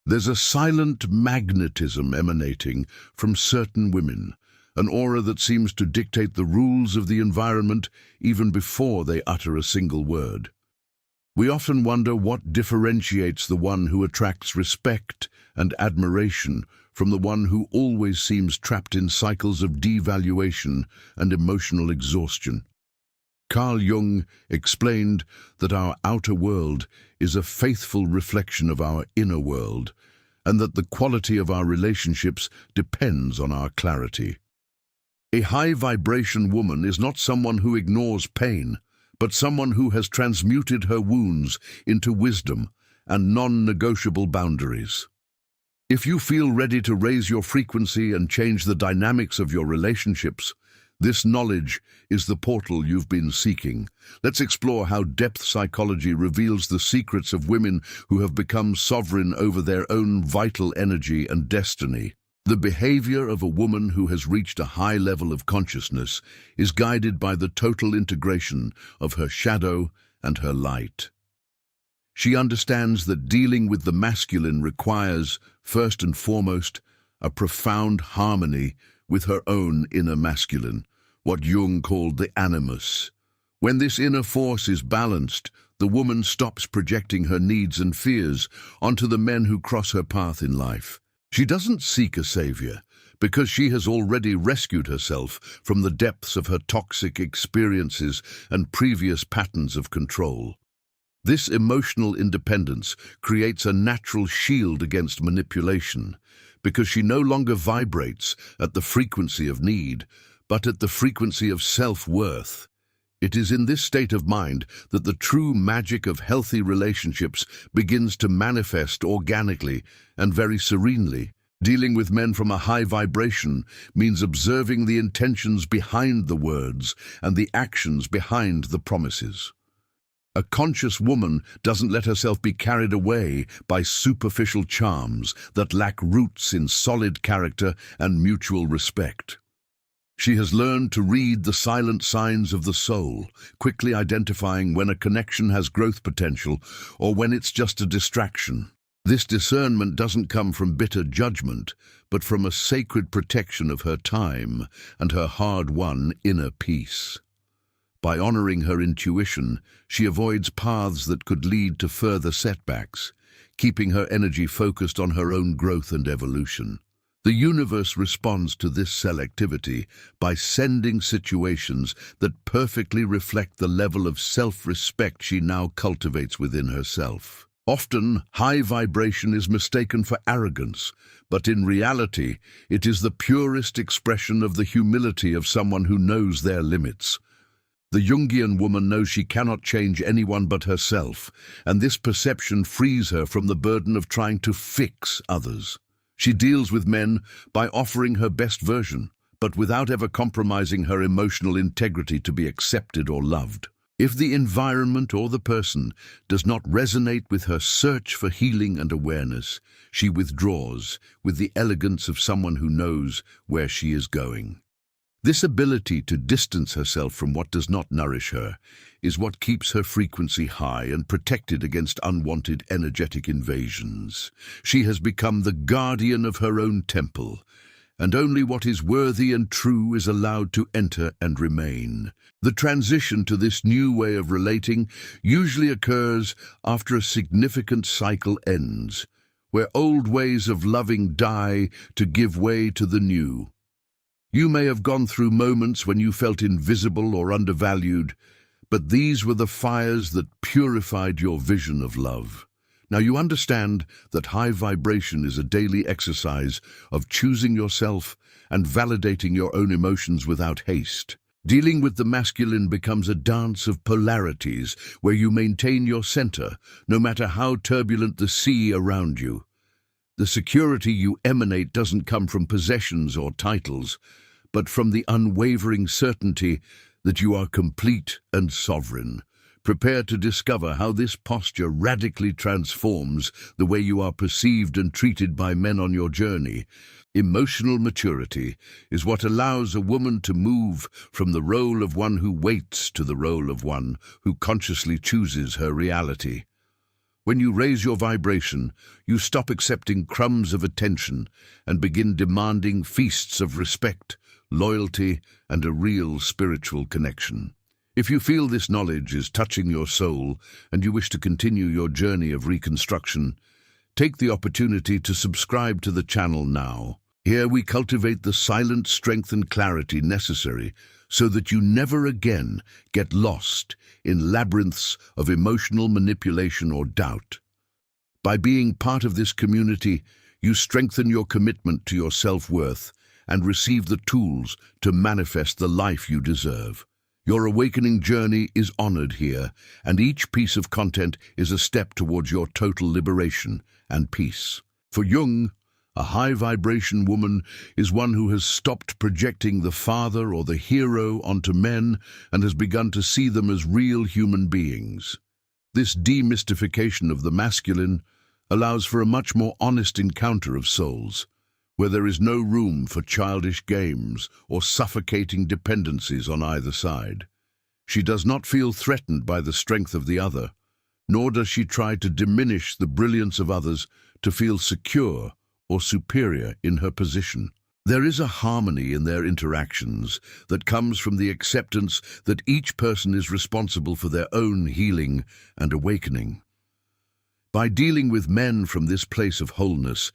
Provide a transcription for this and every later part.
There's a silent magnetism emanating from certain women, an aura that seems to dictate the rules of the environment even before they utter a single word. We often wonder what differentiates the one who attracts respect and admiration from the one who always seems trapped in cycles of devaluation and emotional exhaustion. Carl Jung explained that our outer world is a faithful reflection of our inner world, and that the quality of our relationships depends on our clarity. A high-vibration woman is not someone who ignores pain, but someone who has transmuted her wounds into wisdom and non-negotiable boundaries. If you feel ready to raise your frequency and change the dynamics of your relationships, this knowledge is the portal you've been seeking. Let's explore how depth psychology reveals the secrets of women who have become sovereign over their own vital energy and destiny. The behavior of a woman who has reached a high level of consciousness is guided by the total integration of her shadow and her light. She understands that dealing with the masculine requires, first and foremost, a profound harmony with her own inner masculine, what Jung called the animus. When this inner force is balanced, the woman stops projecting her needs and fears onto the men who cross her path in life. She doesn't seek a savior, because she has already rescued herself from the depths of her toxic experiences and previous patterns of control. This emotional independence creates a natural shield against manipulation, because she no longer vibrates at the frequency of need, but at the frequency of self-worth. It is in this state of mind that the true magic of healthy relationships begins to manifest organically and very serenely. Dealing with men from a high vibration means observing the intentions behind the words and the actions behind the promises. A conscious woman doesn't let herself be carried away by superficial charms that lack roots in solid character and mutual respect. She has learned to read the silent signs of the soul, quickly identifying when a connection has growth potential or when it's just a distraction. This discernment doesn't come from bitter judgment, but from a sacred protection of her time and her hard-won inner peace. By honoring her intuition, she avoids paths that could lead to further setbacks, keeping her energy focused on her own growth and evolution. The universe responds to this selectivity by sending situations that perfectly reflect the level of self-respect she now cultivates within herself. Often, high vibration is mistaken for arrogance, but in reality, it is the purest expression of the humility of someone who knows their limits. The Jungian woman knows she cannot change anyone but herself, and this perception frees her from the burden of trying to fix others. She deals with men by offering her best version, but without ever compromising her emotional integrity to be accepted or loved. If the environment or the person does not resonate with her search for healing and awareness, she withdraws with the elegance of someone who knows where she is going. This ability to distance herself from what does not nourish her is what keeps her frequency high and protected against unwanted energetic invasions. She has become the guardian of her own temple, and only what is worthy and true is allowed to enter and remain. The transition to this new way of relating usually occurs after a significant cycle ends, where old ways of loving die to give way to the new. You may have gone through moments when you felt invisible or undervalued, but these were the fires that purified your vision of love. Now you understand that high vibration is a daily exercise of choosing yourself and validating your own emotions without haste. Dealing with the masculine becomes a dance of polarities where you maintain your center, no matter how turbulent the sea around you. The security you emanate doesn't come from possessions or titles, but from the unwavering certainty that you are complete and sovereign. Prepare to discover how this posture radically transforms the way you are perceived and treated by men on your journey. Emotional maturity is what allows a woman to move from the role of one who waits to the role of one who consciously chooses her reality. When you raise your vibration, you stop accepting crumbs of attention and begin demanding feasts of respect, loyalty, and a real spiritual connection. If you feel this knowledge is touching your soul and you wish to continue your journey of reconstruction, take the opportunity to subscribe to the channel now. Here we cultivate the silent strength and clarity necessary so that you never again get lost in labyrinths of emotional manipulation or doubt. By being part of this community, you strengthen your commitment to your self-worth and receive the tools to manifest the life you deserve. Your awakening journey is honored here, and each piece of content is a step towards your total liberation and peace. For Jung, a high-vibration woman is one who has stopped projecting the father or the hero onto men and has begun to see them as real human beings. This demystification of the masculine allows for a much more honest encounter of souls, where there is no room for childish games or suffocating dependencies on either side. She does not feel threatened by the strength of the other, nor does she try to diminish the brilliance of others to feel secure or superior in her position. There is a harmony in their interactions that comes from the acceptance that each person is responsible for their own healing and awakening. By dealing with men from this place of wholeness,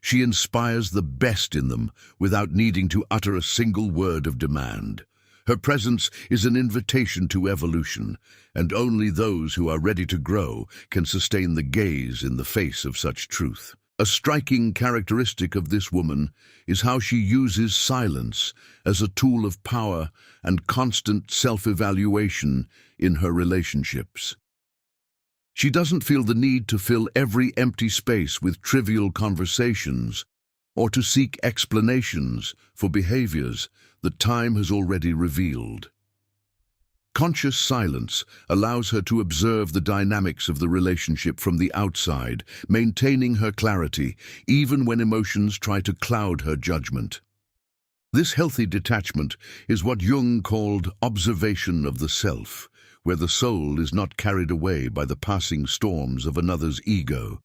she inspires the best in them without needing to utter a single word of demand. Her presence is an invitation to evolution, and only those who are ready to grow can sustain the gaze in the face of such truth. A striking characteristic of this woman is how she uses silence as a tool of power and constant self-evaluation in her relationships. She doesn't feel the need to fill every empty space with trivial conversations or to seek explanations for behaviors that time has already revealed. Conscious silence allows her to observe the dynamics of the relationship from the outside, maintaining her clarity even when emotions try to cloud her judgment. This healthy detachment is what Jung called observation of the self, where the soul is not carried away by the passing storms of another's ego.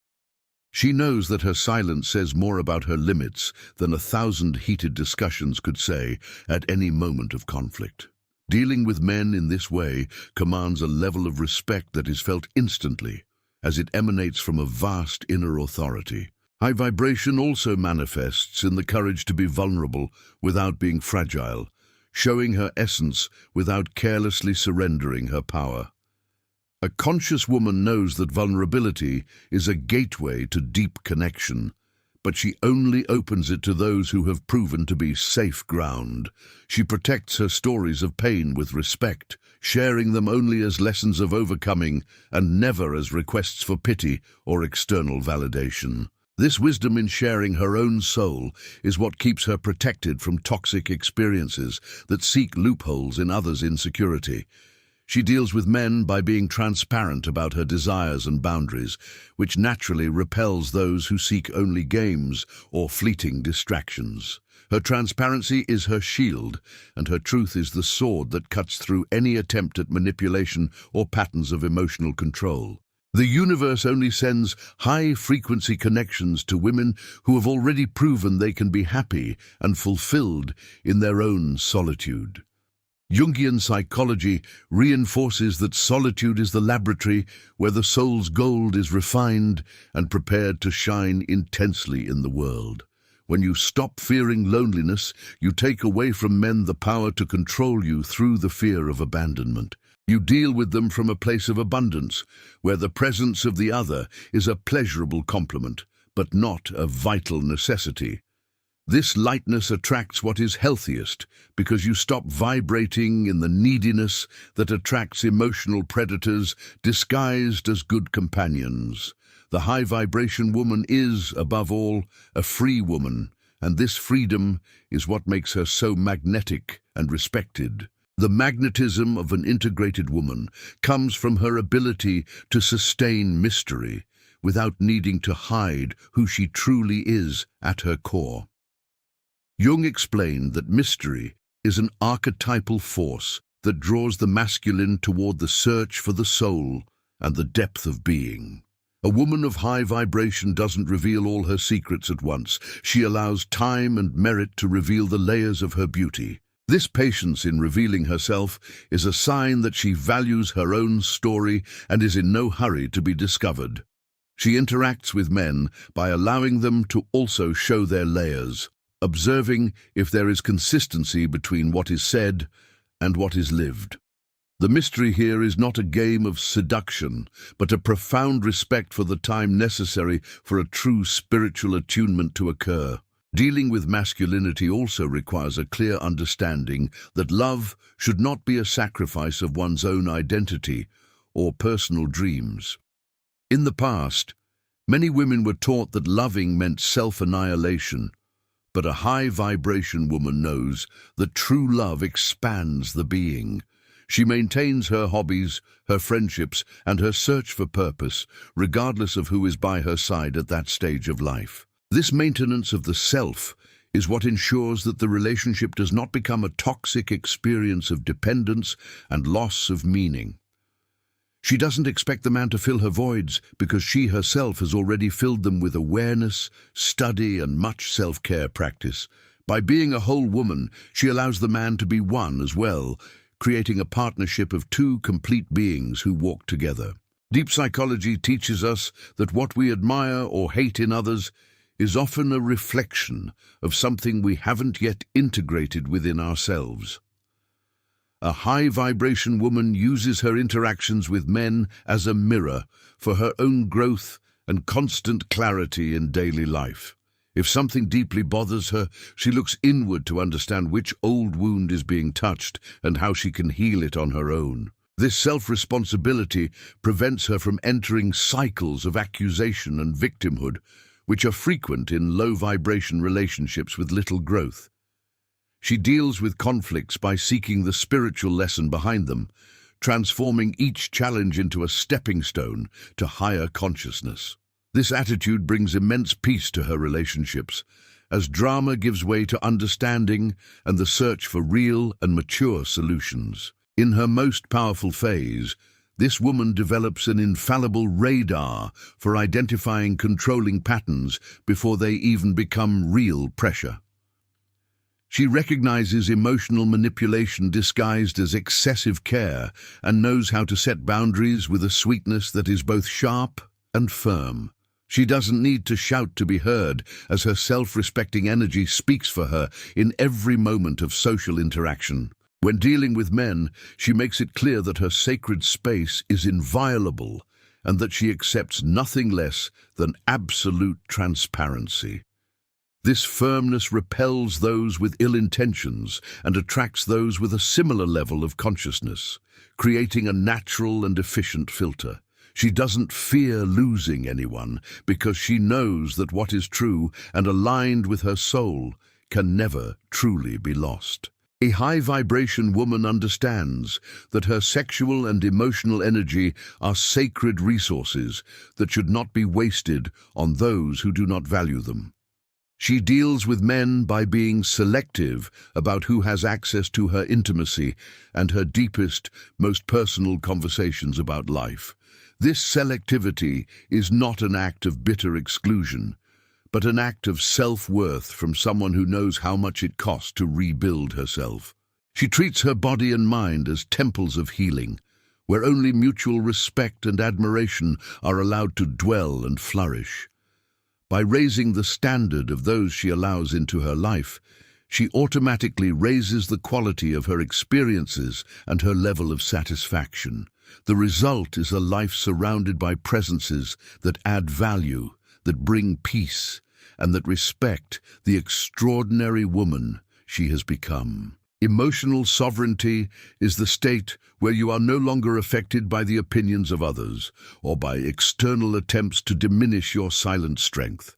She knows that her silence says more about her limits than 1,000 heated discussions could say at any moment of conflict. Dealing with men in this way commands a level of respect that is felt instantly, as it emanates from a vast inner authority. High vibration also manifests in the courage to be vulnerable without being fragile, showing her essence without carelessly surrendering her power. A conscious woman knows that vulnerability is a gateway to deep connection, but she only opens it to those who have proven to be safe ground. She protects her stories of pain with respect, sharing them only as lessons of overcoming and never as requests for pity or external validation. This wisdom in sharing her own soul is what keeps her protected from toxic experiences that seek loopholes in others' insecurity. She deals with men by being transparent about her desires and boundaries, which naturally repels those who seek only games or fleeting distractions. Her transparency is her shield, and her truth is the sword that cuts through any attempt at manipulation or patterns of emotional control. The universe only sends high-frequency connections to women who have already proven they can be happy and fulfilled in their own solitude. Jungian psychology reinforces that solitude is the laboratory where the soul's gold is refined and prepared to shine intensely in the world. When you stop fearing loneliness, you take away from men the power to control you through the fear of abandonment. You deal with them from a place of abundance, where the presence of the other is a pleasurable complement, but not a vital necessity. This lightness attracts what is healthiest because you stop vibrating in the neediness that attracts emotional predators disguised as good companions. The high-vibration woman is, above all, a free woman, and this freedom is what makes her so magnetic and respected. The magnetism of an integrated woman comes from her ability to sustain mystery without needing to hide who she truly is at her core. Jung explained that mystery is an archetypal force that draws the masculine toward the search for the soul and the depth of being. A woman of high vibration doesn't reveal all her secrets at once. She allows time and merit to reveal the layers of her beauty. This patience in revealing herself is a sign that she values her own story and is in no hurry to be discovered. She interacts with men by allowing them to also show their layers, observing if there is consistency between what is said and what is lived. The mystery here is not a game of seduction, but a profound respect for the time necessary for a true spiritual attunement to occur. Dealing with masculinity also requires a clear understanding that love should not be a sacrifice of one's own identity or personal dreams. In the past, many women were taught that loving meant self-annihilation, but a high-vibration woman knows that true love expands the being. She maintains her hobbies, her friendships, and her search for purpose, regardless of who is by her side at that stage of life. This maintenance of the self is what ensures that the relationship does not become a toxic experience of dependence and loss of meaning. She doesn't expect the man to fill her voids because she herself has already filled them with awareness, study, and much self-care practice. By being a whole woman, she allows the man to be one as well, creating a partnership of two complete beings who walk together. Deep psychology teaches us that what we admire or hate in others is often a reflection of something we haven't yet integrated within ourselves. A high-vibration woman uses her interactions with men as a mirror for her own growth and constant clarity in daily life. If something deeply bothers her, she looks inward to understand which old wound is being touched and how she can heal it on her own. This self-responsibility prevents her from entering cycles of accusation and victimhood, which are frequent in low-vibration relationships with little growth. She deals with conflicts by seeking the spiritual lesson behind them, transforming each challenge into a stepping stone to higher consciousness. This attitude brings immense peace to her relationships, as drama gives way to understanding and the search for real and mature solutions. In her most powerful phase, this woman develops an infallible radar for identifying controlling patterns before they even become real pressure. She recognizes emotional manipulation disguised as excessive care and knows how to set boundaries with a sweetness that is both sharp and firm. She doesn't need to shout to be heard, as her self-respecting energy speaks for her in every moment of social interaction. When dealing with men, she makes it clear that her sacred space is inviolable and that she accepts nothing less than absolute transparency. This firmness repels those with ill intentions and attracts those with a similar level of consciousness, creating a natural and efficient filter. She doesn't fear losing anyone because she knows that what is true and aligned with her soul can never truly be lost. A high-vibration woman understands that her sexual and emotional energy are sacred resources that should not be wasted on those who do not value them. She deals with men by being selective about who has access to her intimacy and her deepest, most personal conversations about life. This selectivity is not an act of bitter exclusion, but an act of self-worth from someone who knows how much it costs to rebuild herself. She treats her body and mind as temples of healing, where only mutual respect and admiration are allowed to dwell and flourish. By raising the standard of those she allows into her life, she automatically raises the quality of her experiences and her level of satisfaction. The result is a life surrounded by presences that add value, that bring peace, and that respect the extraordinary woman she has become. Emotional sovereignty is the state where you are no longer affected by the opinions of others or by external attempts to diminish your silent strength.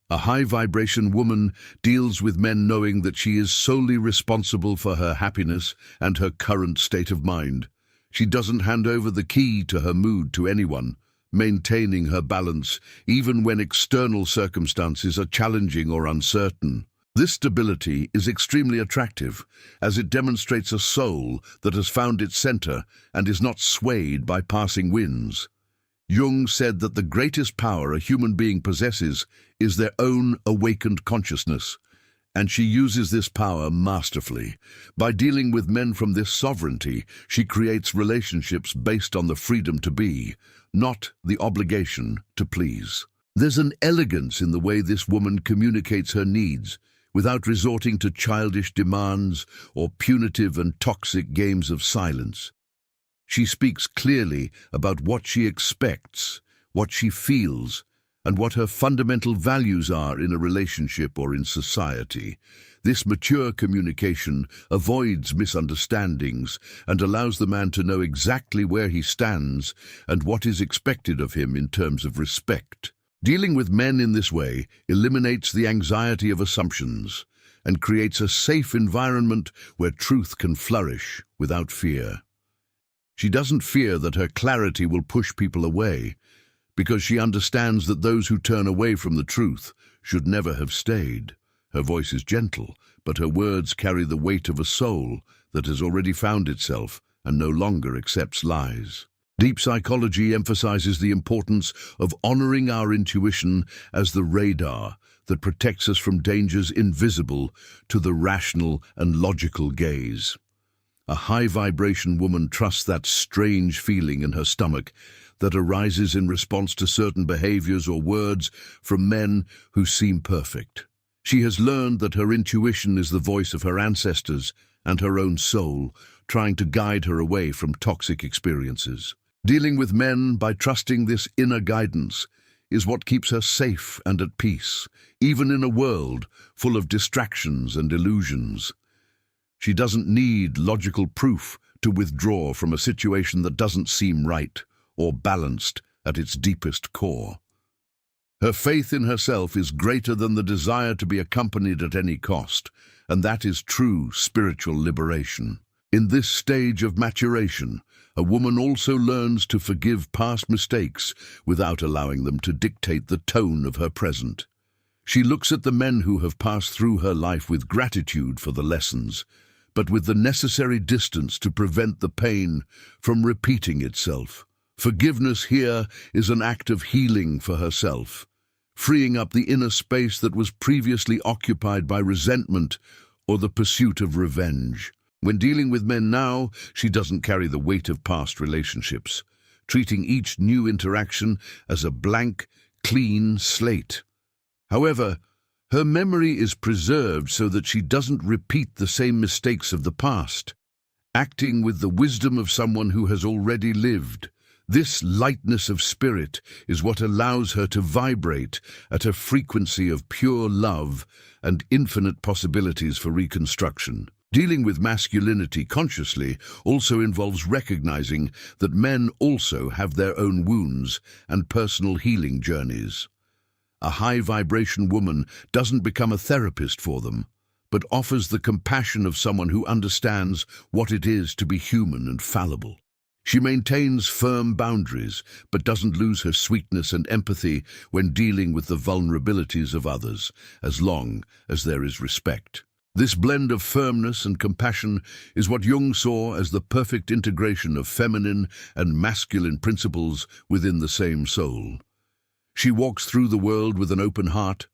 A high-vibration woman deals with men knowing that she is solely responsible for her happiness and her current state of mind. She doesn't hand over the key to her mood to anyone, maintaining her balance even when external circumstances are challenging or uncertain. This stability is extremely attractive, as it demonstrates a soul that has found its center and is not swayed by passing winds. Jung said that the greatest power a human being possesses is their own awakened consciousness, and she uses this power masterfully. By dealing with men from this sovereignty, she creates relationships based on the freedom to be, not the obligation to please. There's an elegance in the way this woman communicates her needs, without resorting to childish demands or punitive and toxic games of silence. She speaks clearly about what she expects, what she feels, and what her fundamental values are in a relationship or in society. This mature communication avoids misunderstandings and allows the man to know exactly where he stands and what is expected of him in terms of respect. Dealing with men in this way eliminates the anxiety of assumptions and creates a safe environment where truth can flourish without fear. She doesn't fear that her clarity will push people away, because she understands that those who turn away from the truth should never have stayed. Her voice is gentle, but her words carry the weight of a soul that has already found itself and no longer accepts lies. Deep psychology emphasizes the importance of honoring our intuition as the radar that protects us from dangers invisible to the rational and logical gaze. A high-vibration woman trusts that strange feeling in her stomach that arises in response to certain behaviors or words from men who seem perfect. She has learned that her intuition is the voice of her ancestors and her own soul, trying to guide her away from toxic experiences. Dealing with men by trusting this inner guidance is what keeps her safe and at peace, even in a world full of distractions and illusions. She doesn't need logical proof to withdraw from a situation that doesn't seem right or balanced at its deepest core. Her faith in herself is greater than the desire to be accompanied at any cost, and that is true spiritual liberation. In this stage of maturation, a woman also learns to forgive past mistakes without allowing them to dictate the tone of her present. She looks at the men who have passed through her life with gratitude for the lessons, but with the necessary distance to prevent the pain from repeating itself. Forgiveness here is an act of healing for herself, freeing up the inner space that was previously occupied by resentment or the pursuit of revenge. When dealing with men now, she doesn't carry the weight of past relationships, treating each new interaction as a blank, clean slate. However, her memory is preserved so that she doesn't repeat the same mistakes of the past, acting with the wisdom of someone who has already lived. This lightness of spirit is what allows her to vibrate at a frequency of pure love and infinite possibilities for reconstruction. Dealing with masculinity consciously also involves recognizing that men also have their own wounds and personal healing journeys. A high-vibration woman doesn't become a therapist for them, but offers the compassion of someone who understands what it is to be human and fallible. She maintains firm boundaries, but doesn't lose her sweetness and empathy when dealing with the vulnerabilities of others, as long as there is respect. This blend of firmness and compassion is what Jung saw as the perfect integration of feminine and masculine principles within the same soul. She walks through the world with an open heart,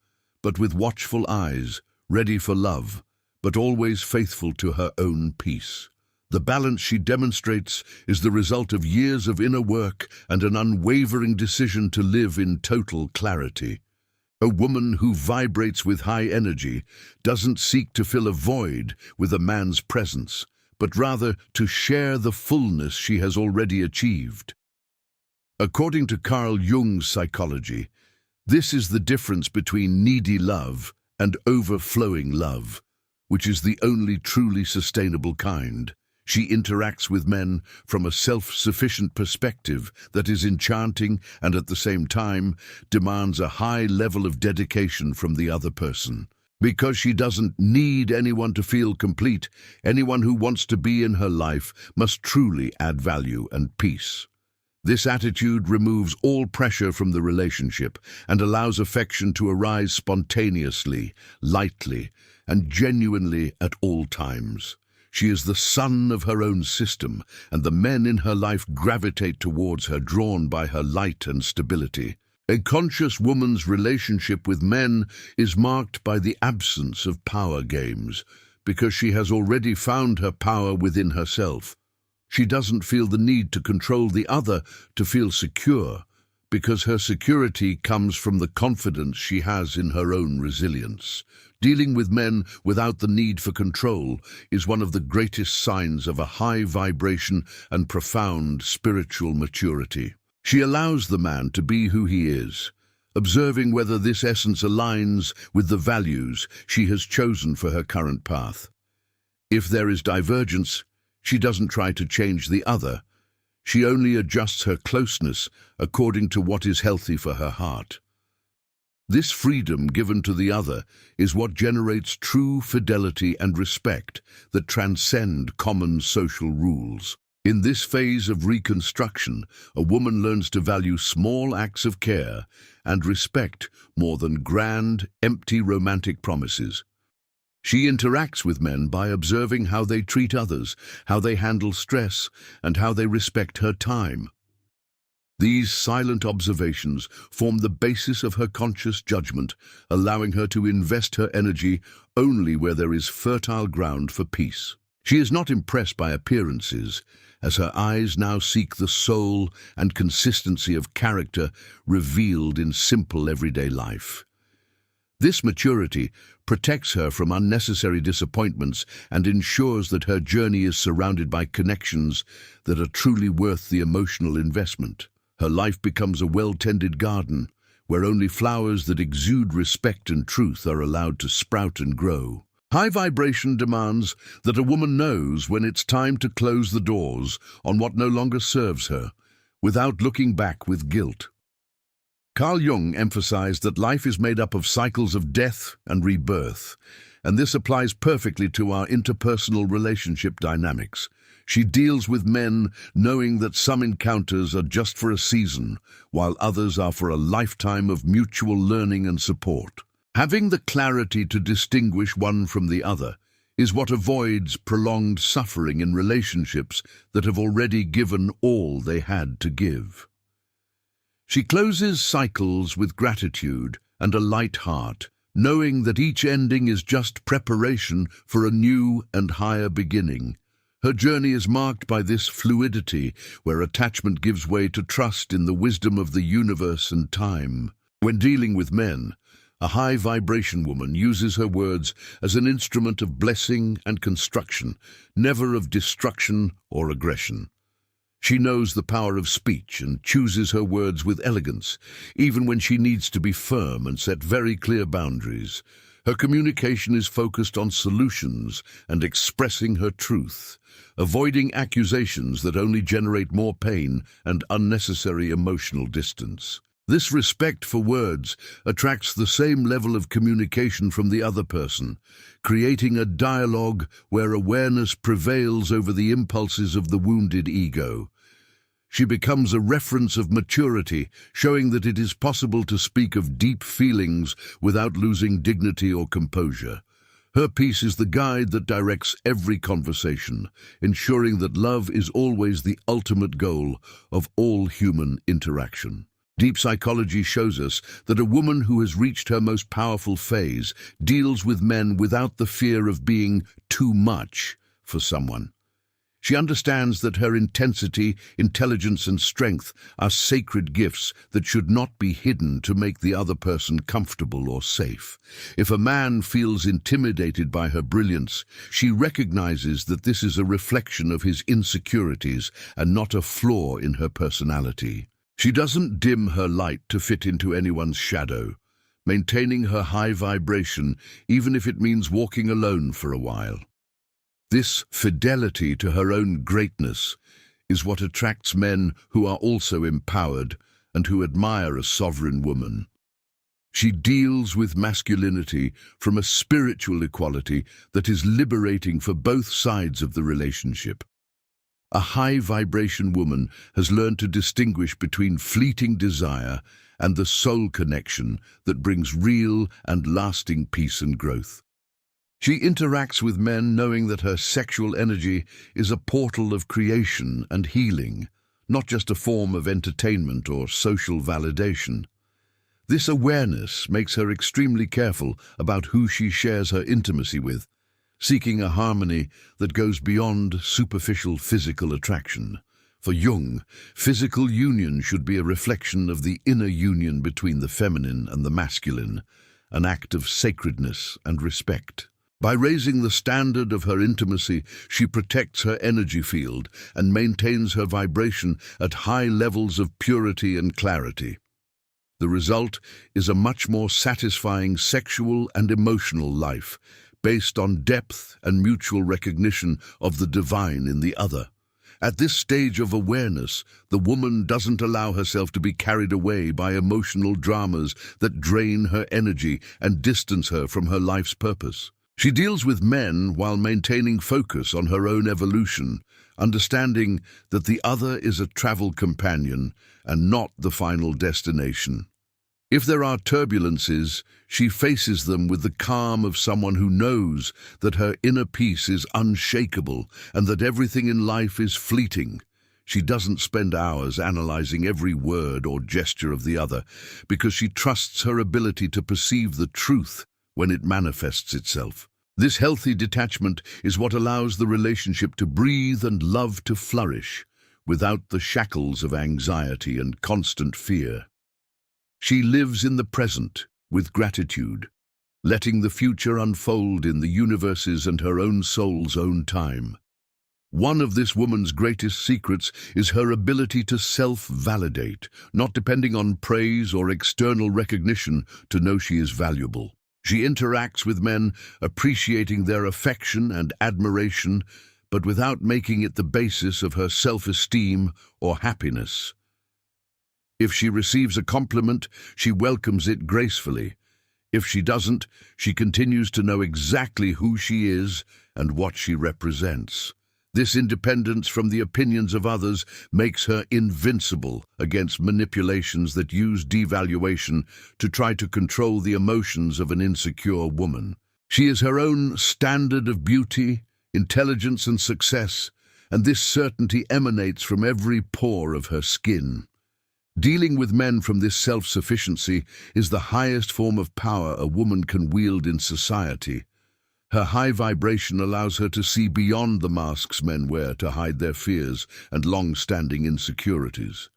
but with watchful eyes, ready for love, but always faithful to her own peace. The balance she demonstrates is the result of years of inner work and an unwavering decision to live in total clarity. A woman who vibrates with high energy doesn't seek to fill a void with a man's presence, but rather to share the fullness she has already achieved. According to Carl Jung's psychology, this is the difference between needy love and overflowing love, which is the only truly sustainable kind. She interacts with men from a self-sufficient perspective that is enchanting and at the same time demands a high level of dedication from the other person. Because she doesn't need anyone to feel complete, anyone who wants to be in her life must truly add value and peace. This attitude removes all pressure from the relationship and allows affection to arise spontaneously, lightly, and genuinely at all times. She is the sun of her own system, and the men in her life gravitate towards her, drawn by her light and stability. A conscious woman's relationship with men is marked by the absence of power games, because she has already found her power within herself. She doesn't feel the need to control the other to feel secure, because her security comes from the confidence she has in her own resilience. Dealing with men without the need for control is one of the greatest signs of a high vibration and profound spiritual maturity. She allows the man to be who he is, observing whether this essence aligns with the values she has chosen for her current path. If there is divergence, she doesn't try to change the other. She only adjusts her closeness according to what is healthy for her heart. This freedom given to the other is what generates true fidelity and respect that transcend common social rules. In this phase of reconstruction, a woman learns to value small acts of care and respect more than grand, empty romantic promises. She interacts with men by observing how they treat others, how they handle stress, and how they respect her time. These silent observations form the basis of her conscious judgment, allowing her to invest her energy only where there is fertile ground for peace. She is not impressed by appearances, as her eyes now seek the soul and consistency of character revealed in simple everyday life. This maturity protects her from unnecessary disappointments and ensures that her journey is surrounded by connections that are truly worth the emotional investment. Her life becomes a well-tended garden, where only flowers that exude respect and truth are allowed to sprout and grow. High vibration demands that a woman knows when it's time to close the doors on what no longer serves her, without looking back with guilt. Carl Jung emphasized that life is made up of cycles of death and rebirth, and this applies perfectly to our interpersonal relationship dynamics. She deals with men knowing that some encounters are just for a season, while others are for a lifetime of mutual learning and support. Having the clarity to distinguish one from the other is what avoids prolonged suffering in relationships that have already given all they had to give. She closes cycles with gratitude and a light heart, knowing that each ending is just preparation for a new and higher beginning. Her journey is marked by this fluidity, where attachment gives way to trust in the wisdom of the universe and time. When dealing with men, a high-vibration woman uses her words as an instrument of blessing and construction, never of destruction or aggression. She knows the power of speech and chooses her words with elegance, even when she needs to be firm and set very clear boundaries. Her communication is focused on solutions and expressing her truth, avoiding accusations that only generate more pain and unnecessary emotional distance. This respect for words attracts the same level of communication from the other person, creating a dialogue where awareness prevails over the impulses of the wounded ego. She becomes a reference of maturity, showing that it is possible to speak of deep feelings without losing dignity or composure. Her peace is the guide that directs every conversation, ensuring that love is always the ultimate goal of all human interaction. Deep psychology shows us that a woman who has reached her most powerful phase deals with men without the fear of being too much for someone. She understands that her intensity, intelligence, and strength are sacred gifts that should not be hidden to make the other person comfortable or safe. If a man feels intimidated by her brilliance, she recognizes that this is a reflection of his insecurities and not a flaw in her personality. She doesn't dim her light to fit into anyone's shadow, maintaining her high vibration even if it means walking alone for a while. This fidelity to her own greatness is what attracts men who are also empowered and who admire a sovereign woman. She deals with masculinity from a spiritual equality that is liberating for both sides of the relationship. A high-vibration woman has learned to distinguish between fleeting desire and the soul connection that brings real and lasting peace and growth. She interacts with men knowing that her sexual energy is a portal of creation and healing, not just a form of entertainment or social validation. This awareness makes her extremely careful about who she shares her intimacy with, seeking a harmony that goes beyond superficial physical attraction. For Jung, physical union should be a reflection of the inner union between the feminine and the masculine, an act of sacredness and respect. By raising the standard of her intimacy, she protects her energy field and maintains her vibration at high levels of purity and clarity. The result is a much more satisfying sexual and emotional life, based on depth and mutual recognition of the divine in the other. At this stage of awareness, the woman doesn't allow herself to be carried away by emotional dramas that drain her energy and distance her from her life's purpose. She deals with men while maintaining focus on her own evolution, understanding that the other is a travel companion and not the final destination. If there are turbulences, she faces them with the calm of someone who knows that her inner peace is unshakable and that everything in life is fleeting. She doesn't spend hours analyzing every word or gesture of the other because she trusts her ability to perceive the truth when it manifests itself. This healthy detachment is what allows the relationship to breathe and love to flourish without the shackles of anxiety and constant fear. She lives in the present with gratitude, letting the future unfold in the universe's and her own soul's own time. One of this woman's greatest secrets is her ability to self-validate, not depending on praise or external recognition to know she is valuable. She interacts with men, appreciating their affection and admiration, but without making it the basis of her self-esteem or happiness. If she receives a compliment, she welcomes it gracefully. If she doesn't, she continues to know exactly who she is and what she represents. This independence from the opinions of others makes her invincible against manipulations that use devaluation to try to control the emotions of an insecure woman. She is her own standard of beauty, intelligence, and success, and this certainty emanates from every pore of her skin. Dealing with men from this self-sufficiency is the highest form of power a woman can wield in society. Her high vibration allows her to see beyond the masks men wear to hide their fears and long-standing insecurities.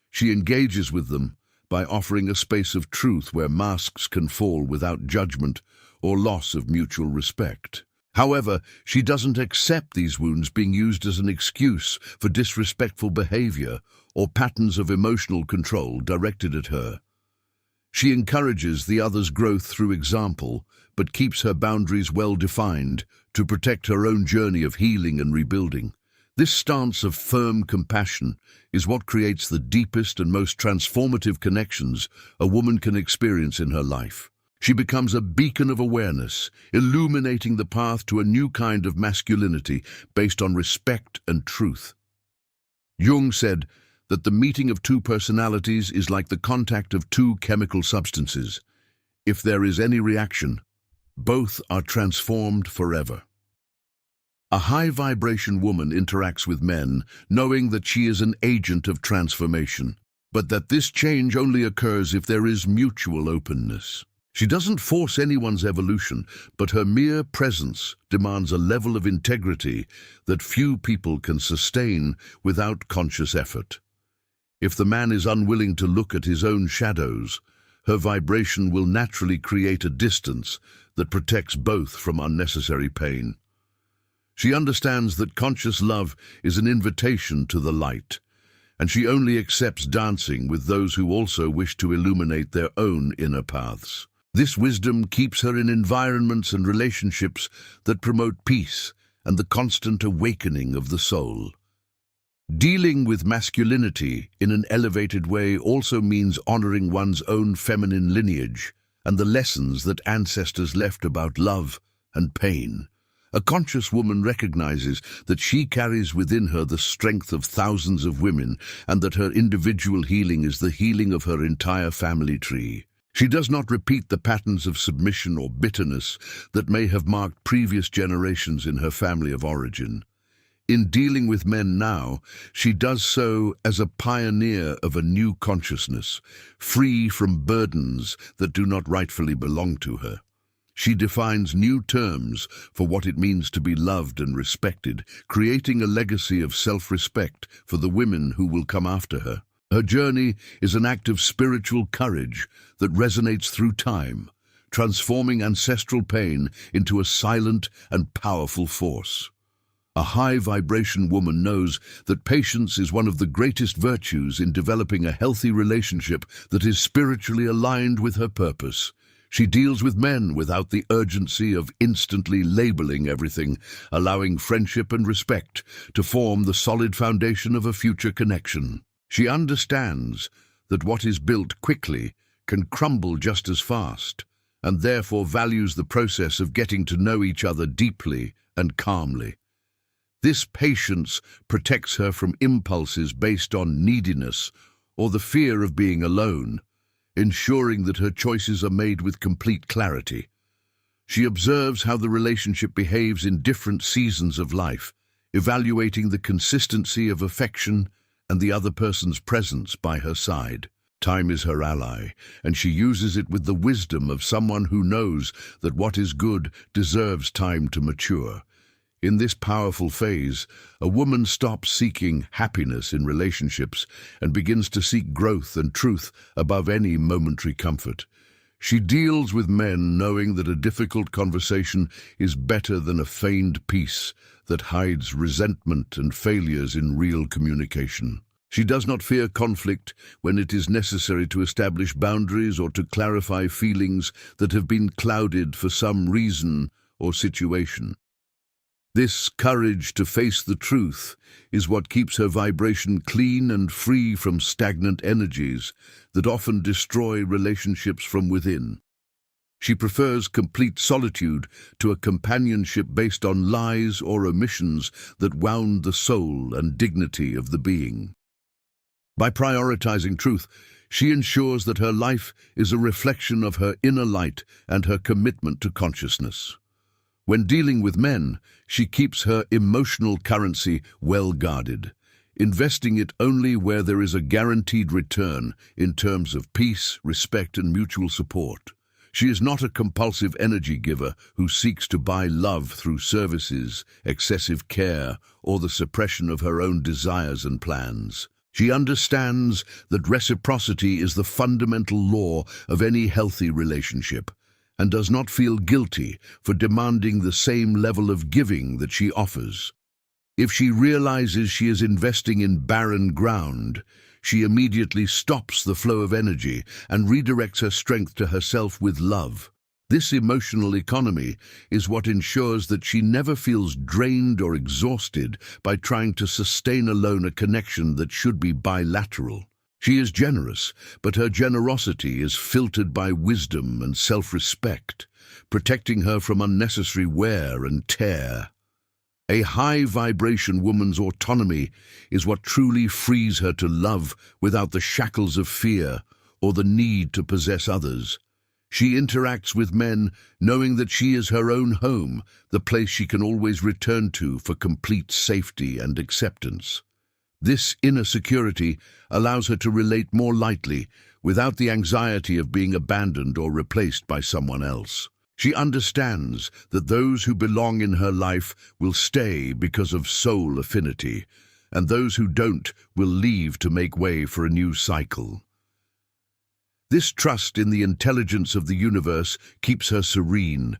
She engages with them by offering a space of truth where masks can fall without judgment or loss of mutual respect. However, she doesn't accept these wounds being used as an excuse for disrespectful behavior or patterns of emotional control directed at her. She encourages the other's growth through example, but keeps her boundaries well defined to protect her own journey of healing and rebuilding. This stance of firm compassion is what creates the deepest and most transformative connections a woman can experience in her life. She becomes a beacon of awareness, illuminating the path to a new kind of masculinity based on respect and truth. Jung said that the meeting of two personalities is like the contact of two chemical substances. If there is any reaction, both are transformed forever. A high-vibration woman interacts with men, knowing that she is an agent of transformation, but that this change only occurs if there is mutual openness. She doesn't force anyone's evolution, but her mere presence demands a level of integrity that few people can sustain without conscious effort. If the man is unwilling to look at his own shadows, her vibration will naturally create a distance that protects both from unnecessary pain. She understands that conscious love is an invitation to the light, and she only accepts dancing with those who also wish to illuminate their own inner paths. This wisdom keeps her in environments and relationships that promote peace and the constant awakening of the soul. Dealing with masculinity in an elevated way also means honoring one's own feminine lineage and the lessons that ancestors left about love and pain. A conscious woman recognizes that she carries within her the strength of thousands of women and that her individual healing is the healing of her entire family tree. She does not repeat the patterns of submission or bitterness that may have marked previous generations in her family of origin. In dealing with men now, she does so as a pioneer of a new consciousness, free from burdens that do not rightfully belong to her. She defines new terms for what it means to be loved and respected, creating a legacy of self-respect for the women who will come after her. Her journey is an act of spiritual courage that resonates through time, transforming ancestral pain into a silent and powerful force. A high-vibration woman knows that patience is one of the greatest virtues in developing a healthy relationship that is spiritually aligned with her purpose. She deals with men without the urgency of instantly labeling everything, allowing friendship and respect to form the solid foundation of a future connection. She understands that what is built quickly can crumble just as fast, and therefore values the process of getting to know each other deeply and calmly. This patience protects her from impulses based on neediness or the fear of being alone, ensuring that her choices are made with complete clarity. She observes how the relationship behaves in different seasons of life, evaluating the consistency of affection and the other person's presence by her side. Time is her ally, and she uses it with the wisdom of someone who knows that what is good deserves time to mature. In this powerful phase, a woman stops seeking happiness in relationships and begins to seek growth and truth above any momentary comfort. She deals with men knowing that a difficult conversation is better than a feigned peace that hides resentment and failures in real communication. She does not fear conflict when it is necessary to establish boundaries or to clarify feelings that have been clouded for some reason or situation. This courage to face the truth is what keeps her vibration clean and free from stagnant energies that often destroy relationships from within. She prefers complete solitude to a companionship based on lies or omissions that wound the soul and dignity of the being. By prioritizing truth, she ensures that her life is a reflection of her inner light and her commitment to consciousness. When dealing with men, she keeps her emotional currency well guarded, investing it only where there is a guaranteed return in terms of peace, respect, and mutual support. She is not a compulsive energy giver who seeks to buy love through services, excessive care, or the suppression of her own desires and plans. She understands that reciprocity is the fundamental law of any healthy relationship, and does not feel guilty for demanding the same level of giving that she offers. If she realizes she is investing in barren ground, she immediately stops the flow of energy and redirects her strength to herself with love. This emotional economy is what ensures that she never feels drained or exhausted by trying to sustain alone a connection that should be bilateral. She is generous, but her generosity is filtered by wisdom and self-respect, protecting her from unnecessary wear and tear. A high-vibration woman's autonomy is what truly frees her to love without the shackles of fear or the need to possess others. She interacts with men knowing that she is her own home, the place she can always return to for complete safety and acceptance. This inner security allows her to relate more lightly, without the anxiety of being abandoned or replaced by someone else. She understands that those who belong in her life will stay because of soul affinity, and those who don't will leave to make way for a new cycle. This trust in the intelligence of the universe keeps her serene,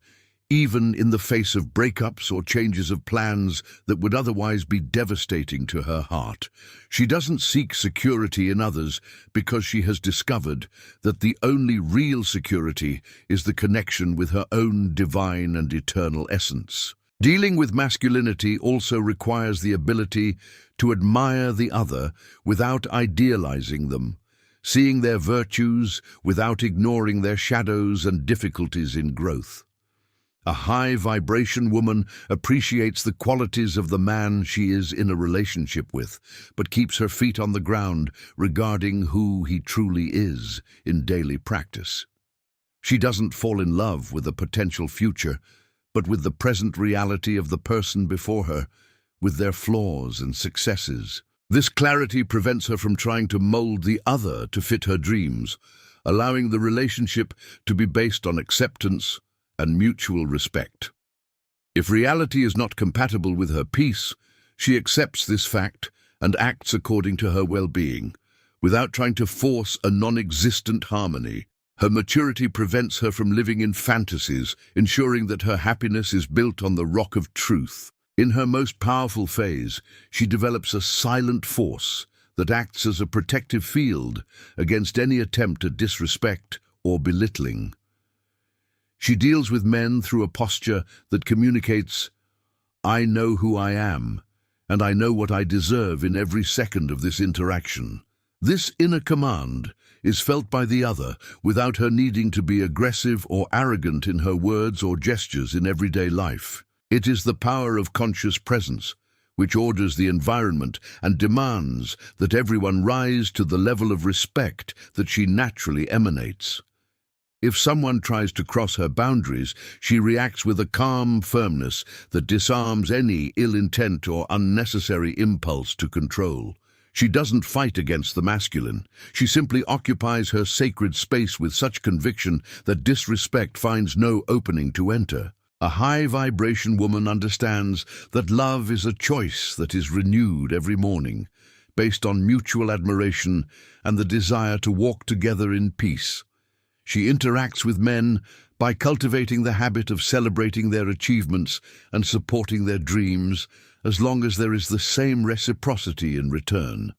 even in the face of breakups or changes of plans that would otherwise be devastating to her heart. She doesn't seek security in others because she has discovered that the only real security is the connection with her own divine and eternal essence. Dealing with masculinity also requires the ability to admire the other without idealizing them, seeing their virtues without ignoring their shadows and difficulties in growth. A high-vibration woman appreciates the qualities of the man she is in a relationship with, but keeps her feet on the ground regarding who he truly is in daily practice. She doesn't fall in love with a potential future, but with the present reality of the person before her, with their flaws and successes. This clarity prevents her from trying to mold the other to fit her dreams, allowing the relationship to be based on acceptance and mutual respect. If reality is not compatible with her peace, she accepts this fact and acts according to her well-being, without trying to force a non-existent harmony. Her maturity prevents her from living in fantasies, ensuring that her happiness is built on the rock of truth. In her most powerful phase, she develops a silent force that acts as a protective field against any attempt at disrespect or belittling. She deals with men through a posture that communicates, "I know who I am, and I know what I deserve in every second of this interaction." This inner command is felt by the other without her needing to be aggressive or arrogant in her words or gestures in everyday life. It is the power of conscious presence, which orders the environment and demands that everyone rise to the level of respect that she naturally emanates. If someone tries to cross her boundaries, she reacts with a calm firmness that disarms any ill intent or unnecessary impulse to control. She doesn't fight against the masculine. She simply occupies her sacred space with such conviction that disrespect finds no opening to enter. A high-vibration woman understands that love is a choice that is renewed every morning, based on mutual admiration and the desire to walk together in peace. She interacts with men by cultivating the habit of celebrating their achievements and supporting their dreams, as long as there is the same reciprocity in return.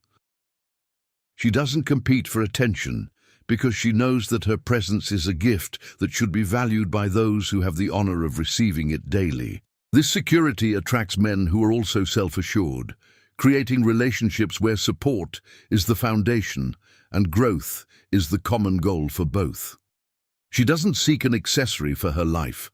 She doesn't compete for attention because she knows that her presence is a gift that should be valued by those who have the honor of receiving it daily. This security attracts men who are also self-assured, creating relationships where support is the foundation and growth is the common goal for both. She doesn't seek an accessory for her life,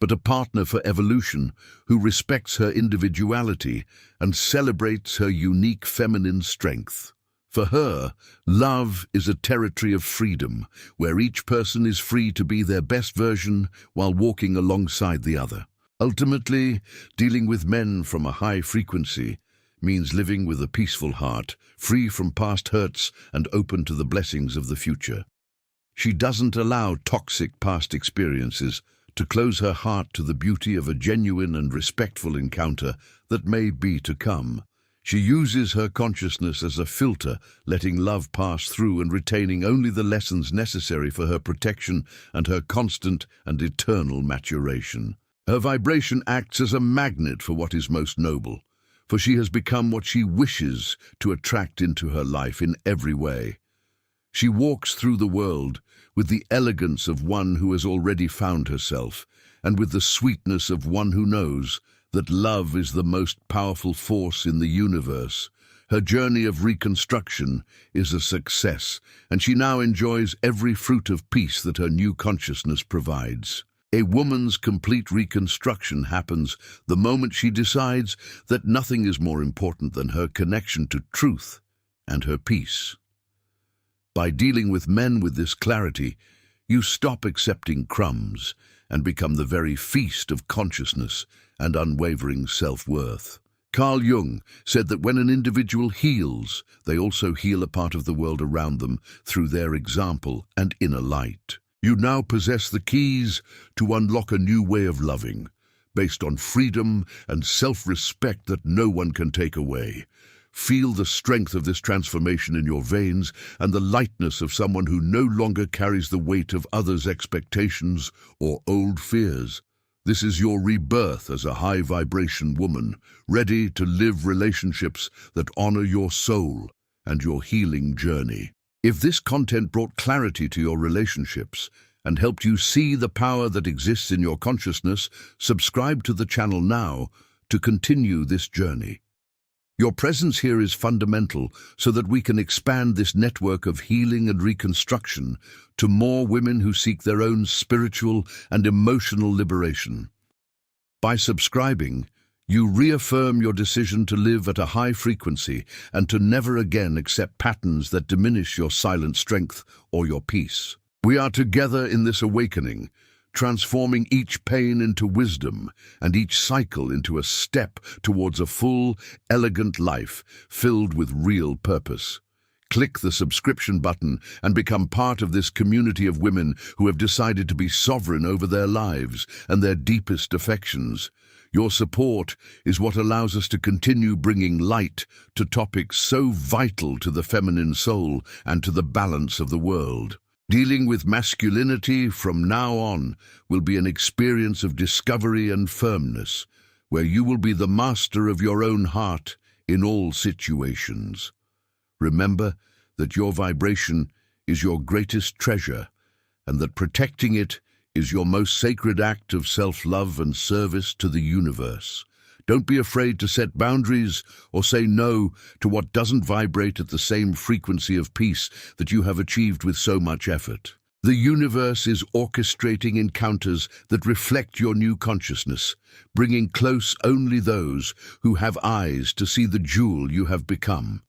but a partner for evolution who respects her individuality and celebrates her unique feminine strength. For her, love is a territory of freedom, where each person is free to be their best version while walking alongside the other. Ultimately, dealing with men from a high frequency means living with a peaceful heart, free from past hurts and open to the blessings of the future. She doesn't allow toxic past experiences to close her heart to the beauty of a genuine and respectful encounter that may be to come. She uses her consciousness as a filter, letting love pass through and retaining only the lessons necessary for her protection and her constant and eternal maturation. Her vibration acts as a magnet for what is most noble, for she has become what she wishes to attract into her life in every way. She walks through the world with the elegance of one who has already found herself, and with the sweetness of one who knows that love is the most powerful force in the universe. Her journey of reconstruction is a success, and she now enjoys every fruit of peace that her new consciousness provides. A woman's complete reconstruction happens the moment she decides that nothing is more important than her connection to truth and her peace. By dealing with men with this clarity, you stop accepting crumbs and become the very feast of consciousness and unwavering self-worth. Carl Jung said that when an individual heals, they also heal a part of the world around them through their example and inner light. You now possess the keys to unlock a new way of loving, based on freedom and self-respect that no one can take away. Feel the strength of this transformation in your veins and the lightness of someone who no longer carries the weight of others' expectations or old fears. This is your rebirth as a high-vibration woman, ready to live relationships that honor your soul and your healing journey. If this content brought clarity to your relationships and helped you see the power that exists in your consciousness, subscribe to the channel now to continue this journey. Your presence here is fundamental so that we can expand this network of healing and reconstruction to more women who seek their own spiritual and emotional liberation. By subscribing, you reaffirm your decision to live at a high frequency and to never again accept patterns that diminish your silent strength or your peace. We are together in this awakening, transforming each pain into wisdom and each cycle into a step towards a full, elegant life filled with real purpose. Click the subscription button and become part of this community of women who have decided to be sovereign over their lives and their deepest affections. Your support is what allows us to continue bringing light to topics so vital to the feminine soul and to the balance of the world. Dealing with masculinity from now on will be an experience of discovery and firmness, where you will be the master of your own heart in all situations. Remember that your vibration is your greatest treasure, and that protecting it is your most sacred act of self-love and service to the universe. Don't be afraid to set boundaries or say no to what doesn't vibrate at the same frequency of peace that you have achieved with so much effort. The universe is orchestrating encounters that reflect your new consciousness, bringing close only those who have eyes to see the jewel you have become.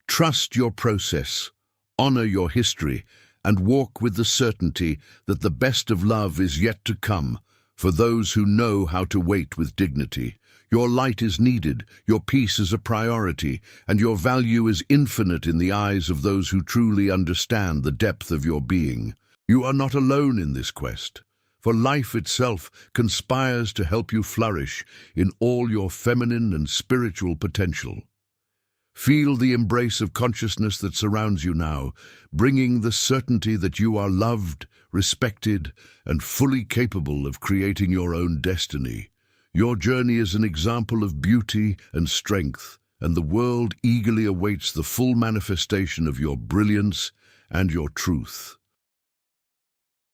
Trust your process, honor your history, and walk with the certainty that the best of love is yet to come for those who know how to wait with dignity. Your light is needed, your peace is a priority, and your value is infinite in the eyes of those who truly understand the depth of your being. You are not alone in this quest, for life itself conspires to help you flourish in all your feminine and spiritual potential. Feel the embrace of consciousness that surrounds you now, bringing the certainty that you are loved, respected, and fully capable of creating your own destiny. Your journey is an example of beauty and strength, and the world eagerly awaits the full manifestation of your brilliance and your truth.